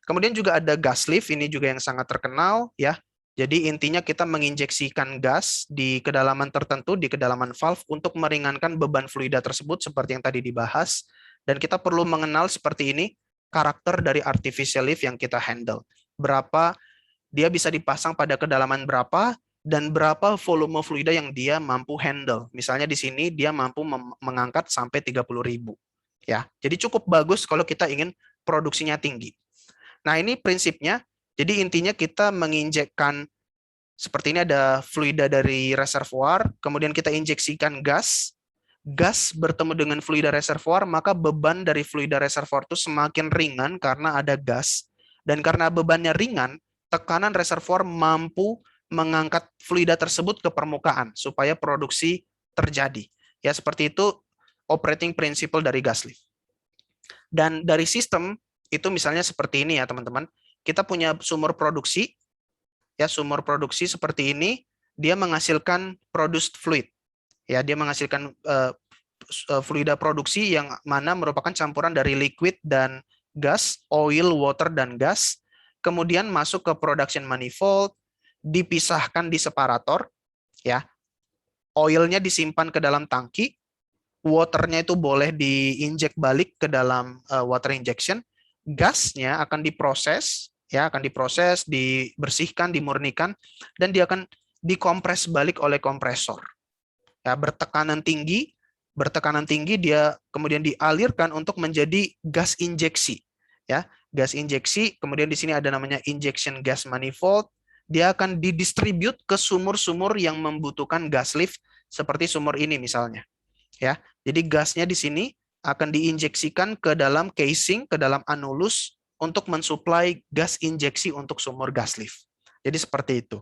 Kemudian juga ada gas lift, ini juga yang sangat terkenal ya. Jadi intinya kita menginjeksikan gas di kedalaman tertentu, di kedalaman valve untuk meringankan beban fluida tersebut seperti yang tadi dibahas. Dan kita perlu mengenal seperti ini karakter dari artificial lift yang kita handle. Berapa dia bisa dipasang pada kedalaman berapa dan berapa volume fluida yang dia mampu handle. Misalnya di sini dia mampu mengangkat sampai 30.000 ya. Jadi cukup bagus kalau kita ingin produksinya tinggi. Nah, ini prinsipnya. Jadi intinya kita menginjekkan seperti ini, ada fluida dari reservoir, kemudian kita injeksikan gas. Gas bertemu dengan fluida reservoir, maka beban dari fluida reservoir itu semakin ringan karena ada gas. Dan karena bebannya ringan, tekanan reservoir mampu mengangkat fluida tersebut ke permukaan supaya produksi terjadi. Ya, seperti itu operating principle dari gas lift. Dan dari sistem itu misalnya seperti ini ya, teman-teman. Kita punya sumur produksi, ya sumur produksi seperti ini, dia menghasilkan produced fluid. Ya, dia menghasilkan fluida produksi yang mana merupakan campuran dari liquid dan gas, oil, water, dan gas. Kemudian masuk ke production manifold, dipisahkan di separator, ya. Oilnya disimpan ke dalam tangki, waternya itu boleh diinjek balik ke dalam water injection, gasnya akan diproses, ya akan diproses, dibersihkan, dimurnikan, dan dia akan dikompres balik oleh kompresor. Ya, bertekanan tinggi dia kemudian dialirkan untuk menjadi gas injeksi. Ya, gas injeksi, kemudian di sini ada namanya injection gas manifold, dia akan didistribute ke sumur-sumur yang membutuhkan gas lift seperti sumur ini misalnya. Ya, jadi gasnya di sini akan diinjeksikan ke dalam casing, ke dalam anulus untuk mensuplai gas injeksi untuk sumur gas lift. Jadi seperti itu.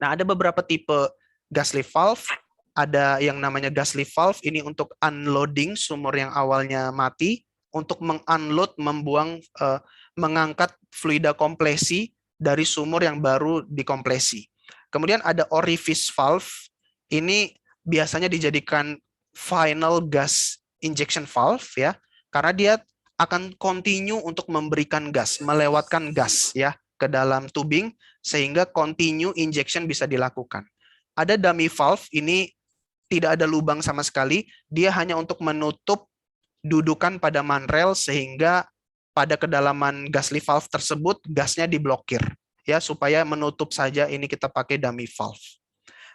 Nah, ada beberapa tipe gas lift valve. Ada yang namanya gas lift valve, ini untuk unloading sumur yang awalnya mati, untuk mengunload, mengangkat fluida kompresi dari sumur yang baru dikompresi. Kemudian ada orifice valve, ini biasanya dijadikan final gas injection valve ya, karena dia akan continue untuk memberikan gas, melewatkan gas ya ke dalam tubing sehingga continue injection bisa dilakukan. Ada dummy valve, ini tidak ada lubang sama sekali, dia hanya untuk menutup dudukan pada manrel sehingga pada kedalaman gas lift valve tersebut gasnya diblokir ya, supaya menutup saja, ini kita pakai dummy valve.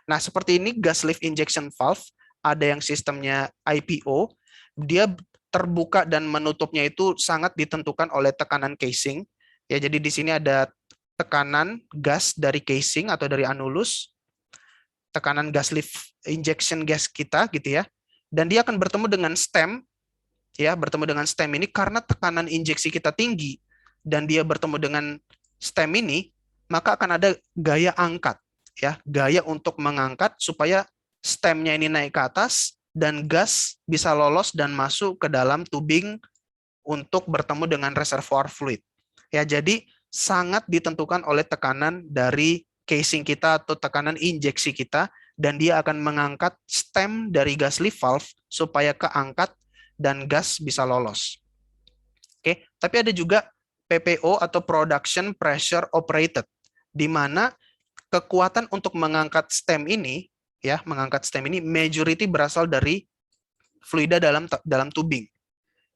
Nah, seperti ini gas lift injection valve, ada yang sistemnya IPO, dia terbuka dan menutupnya itu sangat ditentukan oleh tekanan casing. Ya, jadi di sini ada tekanan gas dari casing atau dari anulus, tekanan gas lift injection gas kita gitu ya. Dan dia akan bertemu dengan stem, ya, bertemu dengan stem ini karena tekanan injeksi kita tinggi dan dia bertemu dengan stem ini, maka akan ada gaya angkat, ya, gaya untuk mengangkat supaya stemnya ini naik ke atas dan gas bisa lolos dan masuk ke dalam tubing untuk bertemu dengan reservoir fluid. Ya, jadi sangat ditentukan oleh tekanan dari casing kita atau tekanan injeksi kita, dan dia akan mengangkat stem dari gas lift valve supaya keangkat dan gas bisa lolos. Oke, tapi ada juga PPO atau production pressure operated, di mana kekuatan untuk mengangkat stem ini, ya, mengangkat stem ini majority berasal dari fluida dalam tubing.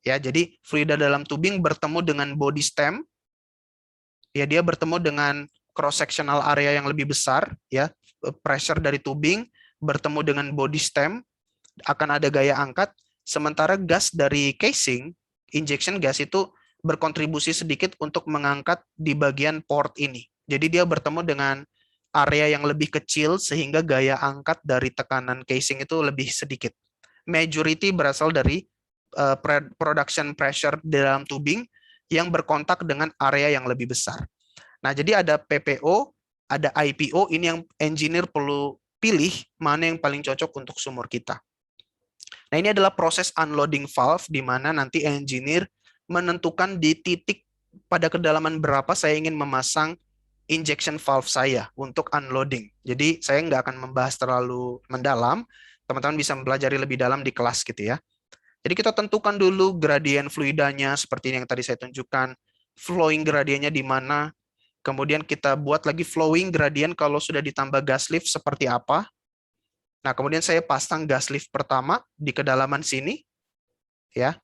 Ya, jadi fluida dalam tubing bertemu dengan body stem, ya, dia bertemu dengan cross sectional area yang lebih besar, ya, pressure dari tubing bertemu dengan body stem, akan ada gaya angkat, sementara gas dari casing, injection gas itu berkontribusi sedikit untuk mengangkat di bagian port ini. Jadi dia bertemu dengan area yang lebih kecil sehingga gaya angkat dari tekanan casing itu lebih sedikit. Majority berasal dari production pressure dalam tubing yang berkontak dengan area yang lebih besar. Nah, jadi ada PPO, ada IPO, ini yang engineer perlu pilih mana yang paling cocok untuk sumur kita. Nah, ini adalah proses unloading valve di mana nanti engineer menentukan di titik pada kedalaman berapa saya ingin memasang injection valve saya untuk unloading. Jadi saya nggak akan membahas terlalu mendalam, teman-teman bisa mempelajari lebih dalam di kelas gitu ya. Jadi kita tentukan dulu gradien fluidanya seperti yang tadi saya tunjukkan, flowing gradiennya di mana. Kemudian kita buat lagi flowing gradient kalau sudah ditambah gas lift seperti apa. Nah, kemudian saya pasang gas lift pertama di kedalaman sini, ya.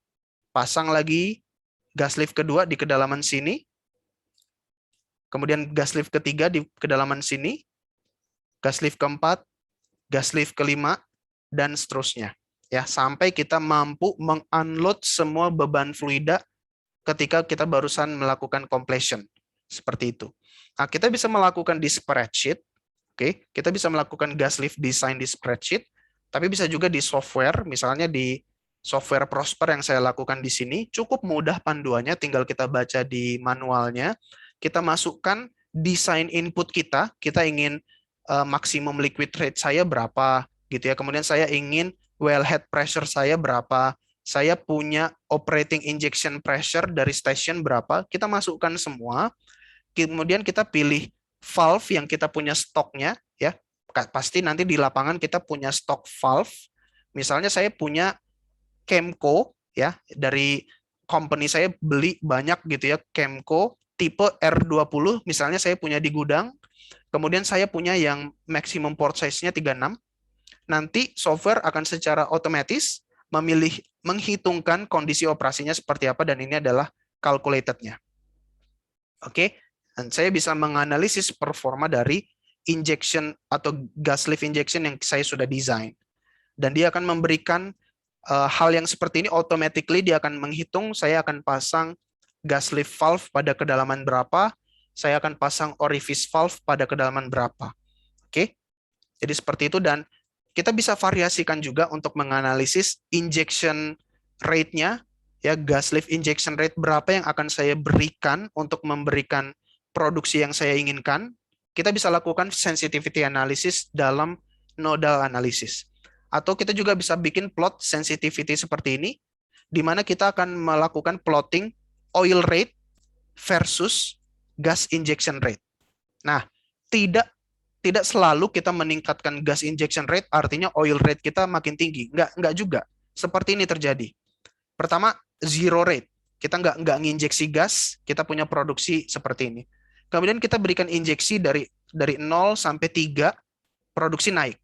Pasang lagi gas lift kedua di kedalaman sini. Kemudian gas lift ketiga di kedalaman sini. Gas lift keempat, gas lift kelima, dan seterusnya. Ya, sampai kita mampu mengunload semua beban fluida ketika kita barusan melakukan completion. Seperti itu. Nah, kita bisa melakukan di spreadsheet. Oke, kita bisa melakukan gas lift design di spreadsheet, tapi bisa juga di software, misalnya di software Prosper yang saya lakukan di sini, cukup mudah panduannya, tinggal kita baca di manualnya, kita masukkan desain input kita ingin maksimum liquid rate saya berapa, gitu ya. Kemudian saya ingin wellhead pressure saya berapa, saya punya operating injection pressure dari station berapa, kita masukkan semua, kemudian kita pilih valve yang kita punya stoknya, ya. Pasti nanti di lapangan kita punya stok valve. Misalnya saya punya Chemco, ya, dari company saya beli banyak gitu ya, Chemco tipe R20 misalnya saya punya di gudang. Kemudian saya punya yang maximum port size-nya 36. Nanti software akan secara otomatis menghitungkan kondisi operasinya seperti apa, dan ini adalah calculated-nya. Oke, dan saya bisa menganalisis performa dari injection atau gas lift injection yang saya sudah desain. Dan dia akan memberikan hal yang seperti ini, automatically dia akan menghitung, saya akan pasang gas lift valve pada kedalaman berapa, saya akan pasang orifice valve pada kedalaman berapa. Oke, jadi seperti itu, dan kita bisa variasikan juga untuk menganalisis injection rate-nya, ya, gas lift injection rate berapa yang akan saya berikan untuk memberikan produksi yang saya inginkan. Kita bisa lakukan sensitivity analysis dalam nodal analysis. Atau kita juga bisa bikin plot sensitivity seperti ini, di mana kita akan melakukan plotting oil rate versus gas injection rate. Nah, tidak selalu kita meningkatkan gas injection rate, artinya oil rate kita makin tinggi. Enggak juga. Seperti ini terjadi. Pertama, zero rate. Kita enggak nginjeksi gas, kita punya produksi seperti ini. Kemudian kita berikan injeksi dari 0 sampai 3, produksi naik.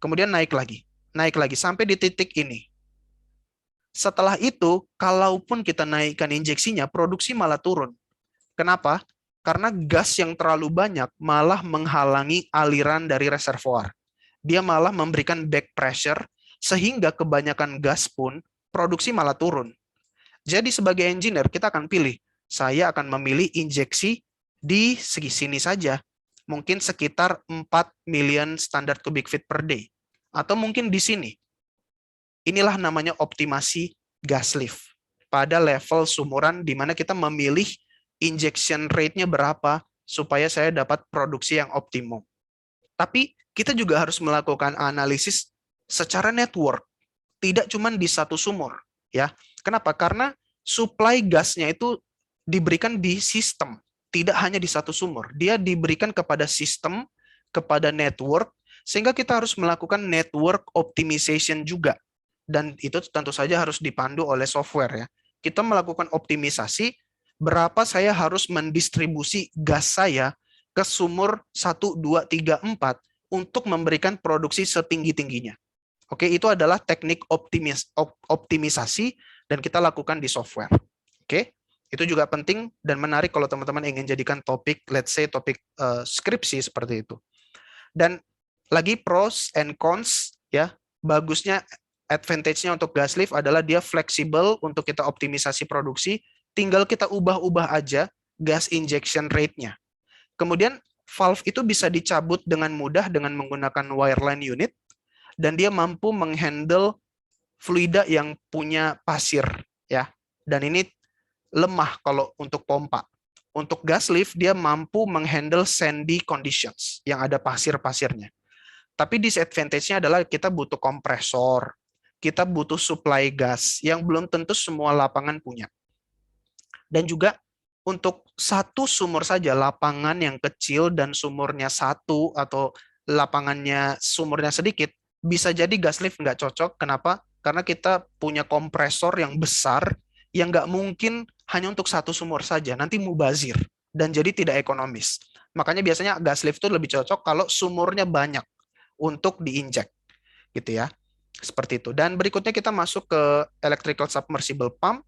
Kemudian naik lagi sampai di titik ini. Setelah itu, kalaupun kita naikkan injeksinya, produksi malah turun. Kenapa? Karena gas yang terlalu banyak malah menghalangi aliran dari reservoir. Dia malah memberikan back pressure, sehingga kebanyakan gas pun produksi malah turun. Jadi sebagai engineer, kita akan pilih, saya akan memilih injeksi di sini saja. Mungkin sekitar 4 million standard cubic feet per day. Atau mungkin di sini. Inilah namanya optimasi gas lift. Pada level sumuran di mana kita memilih injection rate-nya berapa supaya saya dapat produksi yang optimum. Tapi kita juga harus melakukan analisis secara network, tidak cuma di satu sumur, ya. Kenapa? Karena supply gasnya itu diberikan di sistem, tidak hanya di satu sumur. Dia diberikan kepada sistem, kepada network, sehingga kita harus melakukan network optimization juga. Dan itu tentu saja harus dipandu oleh software, ya. Kita melakukan optimisasi berapa saya harus mendistribusi gas saya ke sumur 1, 2, 3, 4 untuk memberikan produksi setinggi-tingginya. Oke, itu adalah teknik optimisasi dan kita lakukan di software. Oke, itu juga penting dan menarik kalau teman-teman ingin jadikan topik, let's say topik skripsi seperti itu. Dan lagi pros and cons, ya. Bagusnya, advantage-nya untuk gas lift adalah dia fleksibel untuk kita optimisasi produksi, tinggal kita ubah-ubah aja gas injection rate-nya. Kemudian valve itu bisa dicabut dengan mudah dengan menggunakan wireline unit, dan dia mampu menghandle fluida yang punya pasir, ya. Dan ini lemah kalau untuk pompa. Untuk gas lift dia mampu menghandle sandy conditions yang ada pasir-pasirnya. Tapi disadvantage-nya adalah kita butuh kompresor, kita butuh supply gas yang belum tentu semua lapangan punya. Dan juga untuk satu sumur saja, lapangan yang kecil dan sumurnya satu atau lapangannya sumurnya sedikit, bisa jadi gas lift nggak cocok. Kenapa? Karena kita punya kompresor yang besar yang nggak mungkin hanya untuk satu sumur saja, nanti mubazir dan jadi tidak ekonomis. Makanya biasanya gas lift itu lebih cocok kalau sumurnya banyak untuk diinjek, gitu ya. Seperti itu. Dan berikutnya kita masuk ke electrical submersible pump.